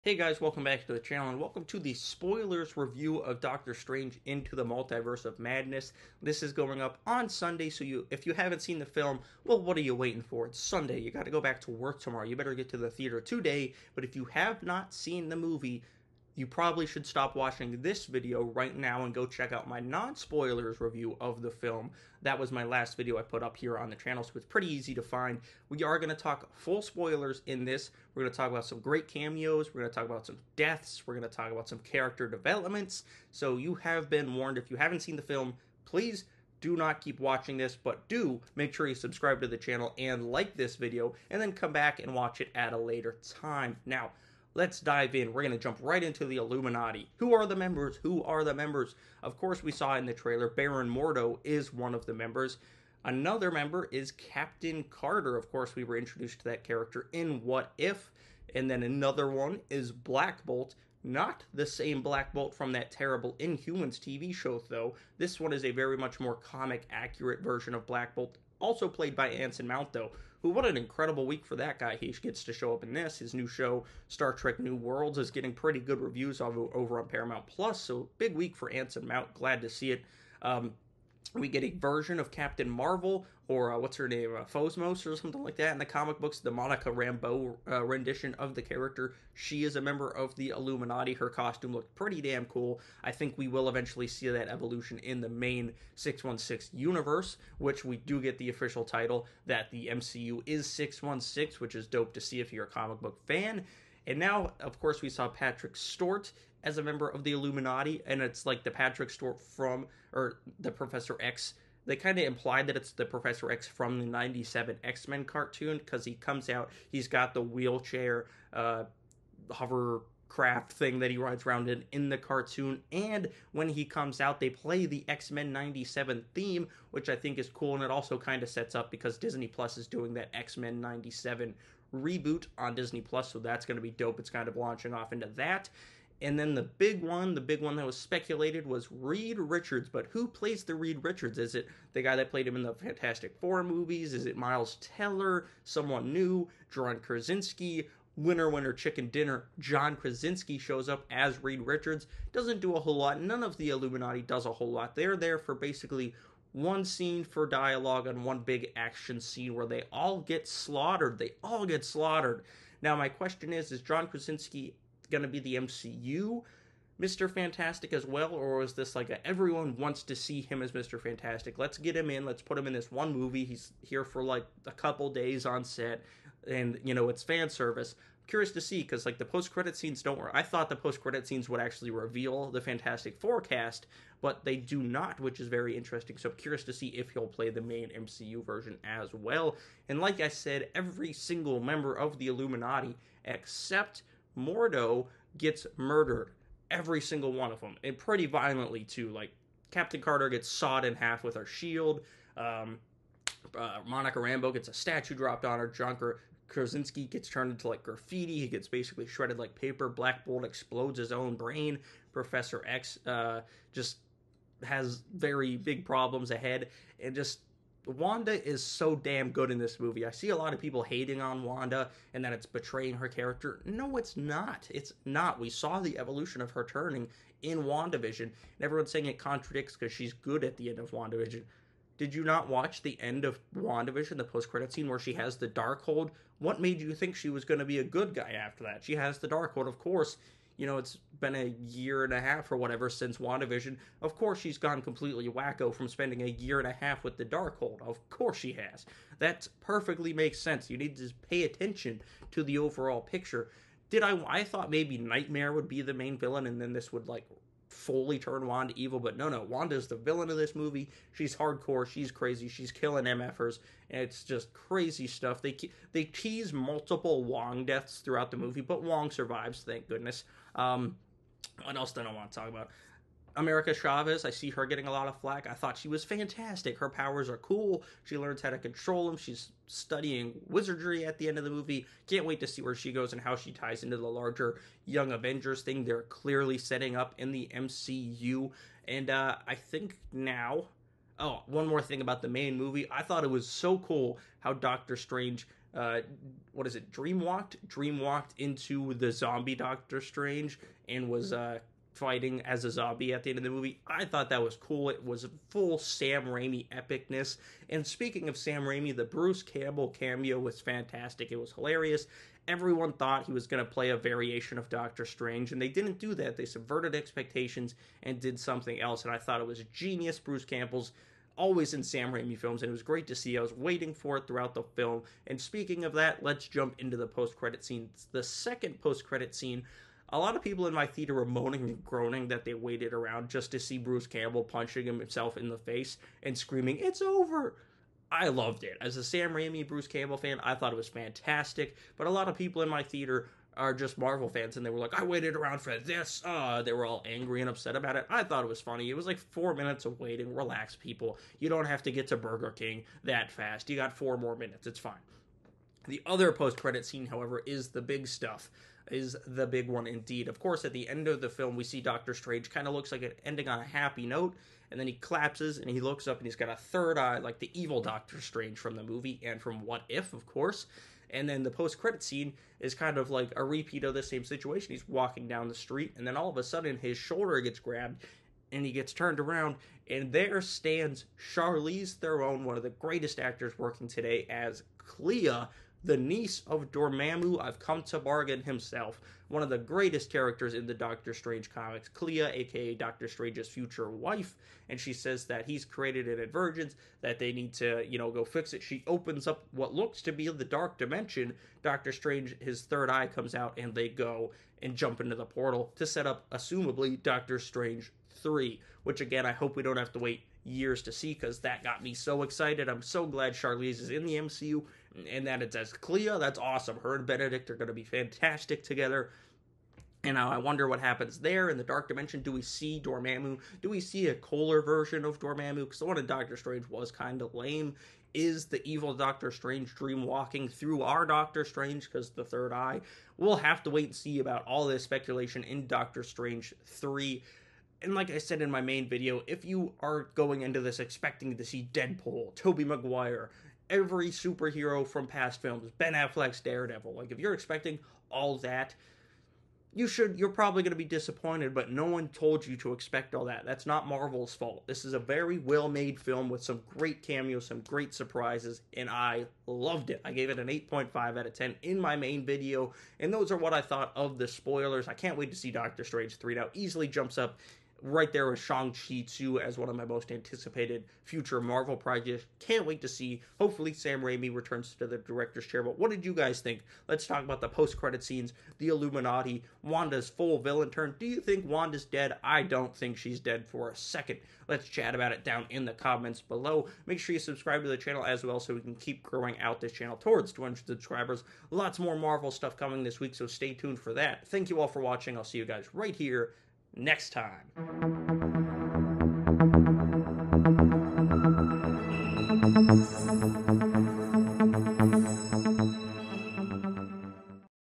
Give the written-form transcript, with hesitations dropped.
Hey guys, welcome back to the channel and welcome to the spoilers review of Doctor Strange Into the Multiverse of Madness. This is going up on Sunday, so if you haven't seen the film, well, what are you waiting for? It's Sunday. You got to go back to work tomorrow. You better get to the theater today. But if you have not seen the movie, you probably should stop watching this video right now and go check out my non-spoilers review of the film. That was my last video I put up here on the channel, so it's pretty easy to find. We are going to talk full spoilers in this. We're going to talk about some great cameos. We're going to talk about some deaths. We're going to talk about some character developments. So you have been warned. If you haven't seen the film, please do not keep watching this, but do make sure you subscribe to the channel and like this video, and then come back and watch it at a later time. Now, let's dive in. We're going to jump right into the Illuminati. Who are the members? Who are the members? Of course, we saw in the trailer, Baron Mordo is one of the members. Another member is Captain Carter. Of course, we were introduced to that character in What If. And then another one is Black Bolt. Not the same Black Bolt from that terrible Inhumans TV show, though. This one is a very much more comic accurate version of Black Bolt, also played by Anson Mount, though, who, what an incredible week for that guy. He gets to show up in this. His new show, Star Trek New Worlds, is getting pretty good reviews over on Paramount Plus, so big week for Anson Mount. Glad to see it. We get a version of Captain Marvel, or what's her name, Phosmos or something like that in the comic books, the Monica Rambeau rendition of the character. She is a member of the Illuminati. Her costume looked pretty damn cool. I think we will eventually see that evolution in the main 616 universe, which we do get the official title that the MCU is 616, which is dope to see if you're a comic book fan. And now, of course, we saw Patrick Stewart as a member of the Illuminati, and it's like the Patrick Stewart from, or the Professor X. They kind of implied that it's the Professor X from the 97 X-Men cartoon, because he comes out, he's got the wheelchair, hovercraft thing that he rides around in the cartoon, and when he comes out, they play the X-Men 97 theme, which I think is cool, and it also kind of sets up, because Disney Plus is doing that X-Men 97 reboot on Disney Plus, so that's going to be dope. It's kind of launching off into that. And then the big one that was speculated was Reed Richards. But who plays the Reed Richards? Is it the guy that played him in the Fantastic Four movies? Is it Miles Teller? Someone new? John Krasinski? Winner, winner, chicken dinner. John Krasinski shows up as Reed Richards. Doesn't do a whole lot. None of the Illuminati does a whole lot. They're there for basically one scene for dialogue and one big action scene where they all get slaughtered. They all get slaughtered. Now, my question is John Krasinski going to be the MCU Mr. Fantastic as well, or is this like everyone wants to see him as Mr. Fantastic? Let's get him in. Let's put him in this one movie. He's here for like a couple days on set, and it's fan service. I'm curious to see, because like the post-credit scenes don't work. I thought the post-credit scenes would actually reveal the Fantastic Four cast, but they do not, which is very interesting. So I'm curious to see if he'll play the main MCU version as well. And like I said, every single member of the Illuminati except Mordo gets murdered. Every single one of them, and pretty violently too. Like Captain Carter gets sawed in half with her shield. Monica Rambeau gets a statue dropped on her. John Krasinski gets turned into like graffiti. He gets basically shredded like paper. Black Bolt explodes his own brain. Professor X just has very big problems ahead, and just Wanda is so damn good in this movie. I see a lot of people hating on Wanda and that it's betraying her character. No, it's not. It's not. We saw the evolution of her turning in WandaVision, and everyone's saying it contradicts because she's good at the end of WandaVision. Did you not watch the end of WandaVision, the post-credit scene where she has the Darkhold? What made you think she was going to be a good guy after that? She has the Darkhold, of course. It's been a year and a half or whatever since WandaVision. Of course she's gone completely wacko from spending a year and a half with the Darkhold. Of course she has. That perfectly makes sense. You need to pay attention to the overall picture. I thought maybe Nightmare would be the main villain, and then this would like fully turn Wanda evil, but no, Wanda's the villain of this movie. She's hardcore, she's crazy, she's killing MFers, and it's just crazy stuff. They tease multiple Wong deaths throughout the movie, but Wong survives, thank goodness. What else do I want to talk about? America Chavez, I see her getting a lot of flack. I thought she was fantastic. Her powers are cool. She learns how to control them. She's studying wizardry at the end of the movie. Can't wait to see where she goes and how she ties into the larger Young Avengers thing they're clearly setting up in the MCU. And I think now Oh, one more thing about the main movie. I thought it was so cool how Doctor Strange, what is it, dreamwalked into the zombie Doctor Strange and was fighting as a zombie at the end of the movie. I thought that was cool. It was full Sam Raimi epicness. And speaking of Sam Raimi, the Bruce Campbell cameo was fantastic. It was hilarious. Everyone thought he was going to play a variation of Doctor Strange, and they didn't do that. They subverted expectations and did something else, and I thought it was genius. Bruce Campbell's always in Sam Raimi films, and it was great to see. I was waiting for it throughout the film. And speaking of that, let's jump into the post-credit scene. The second post-credit scene, a lot of people in my theater were moaning and groaning that they waited around just to see Bruce Campbell punching himself in the face and screaming, "It's over!" I loved it. As a Sam Raimi Bruce Campbell fan, I thought it was fantastic. But a lot of people in my theater are just Marvel fans, and they were like, "I waited around for this." They were all angry and upset about it. I thought it was funny. It was like 4 minutes of waiting. Relax, people. You don't have to get to Burger King that fast. You got 4 more minutes. It's fine. The other post-credit scene, however, is the big stuff. Is the big one indeed. Of course, at the end of the film, we see Doctor Strange kind of looks like it ending on a happy note, and then he collapses and he looks up and he's got a third eye, like the evil Doctor Strange from the movie and from What If, of course. And then the post-credit scene is kind of like a repeat of the same situation. He's walking down the street, and then all of a sudden his shoulder gets grabbed and he gets turned around, and there stands Charlize Theron, one of the greatest actors working today, as Clea, the niece of Dormammu. I've come to bargain himself. One of the greatest characters in the Doctor Strange comics. Clea, aka Doctor Strange's future wife. And she says that he's created an invergence, that they need to, go fix it. She opens up what looks to be the dark dimension. Doctor Strange, his third eye comes out, and they go and jump into the portal to set up, assumably, Doctor Strange 3. Which, again, I hope we don't have to wait years to see, because that got me so excited. I'm so glad Charlize is in the MCU, and that it's as Clea. That's awesome. Her and Benedict are going to be fantastic together. And I wonder what happens there in the Dark Dimension. Do we see Dormammu? Do we see a cooler version of Dormammu? Because the one in Doctor Strange was kind of lame. Is the evil Doctor Strange dream walking through our Doctor Strange because the third eye? We'll have to wait and see about all this speculation in Doctor Strange 3. And like I said in my main video, if you are going into this expecting to see Deadpool, Tobey Maguire, every superhero from past films, Ben Affleck's Daredevil, like if you're expecting all that, you're probably going to be disappointed, but no one told you to expect all that. That's not Marvel's fault. This is a very well-made film with some great cameos, some great surprises, and I loved it. I gave it an 8.5 out of 10 in my main video, and those are what I thought of the spoilers. I can't wait to see Doctor Strange 3 now. Easily jumps up right there with Shang-Chi 2 as one of my most anticipated future Marvel projects. Can't wait to see. Hopefully Sam Raimi returns to the director's chair. But what did you guys think? Let's talk about the post-credit scenes, the Illuminati, Wanda's full villain turn. Do you think Wanda's dead? I don't think she's dead for a second. Let's chat about it down in the comments below. Make sure you subscribe to the channel as well so we can keep growing out this channel towards 200 subscribers. Lots more Marvel stuff coming this week, so stay tuned for that. Thank you all for watching. I'll see you guys right here next time.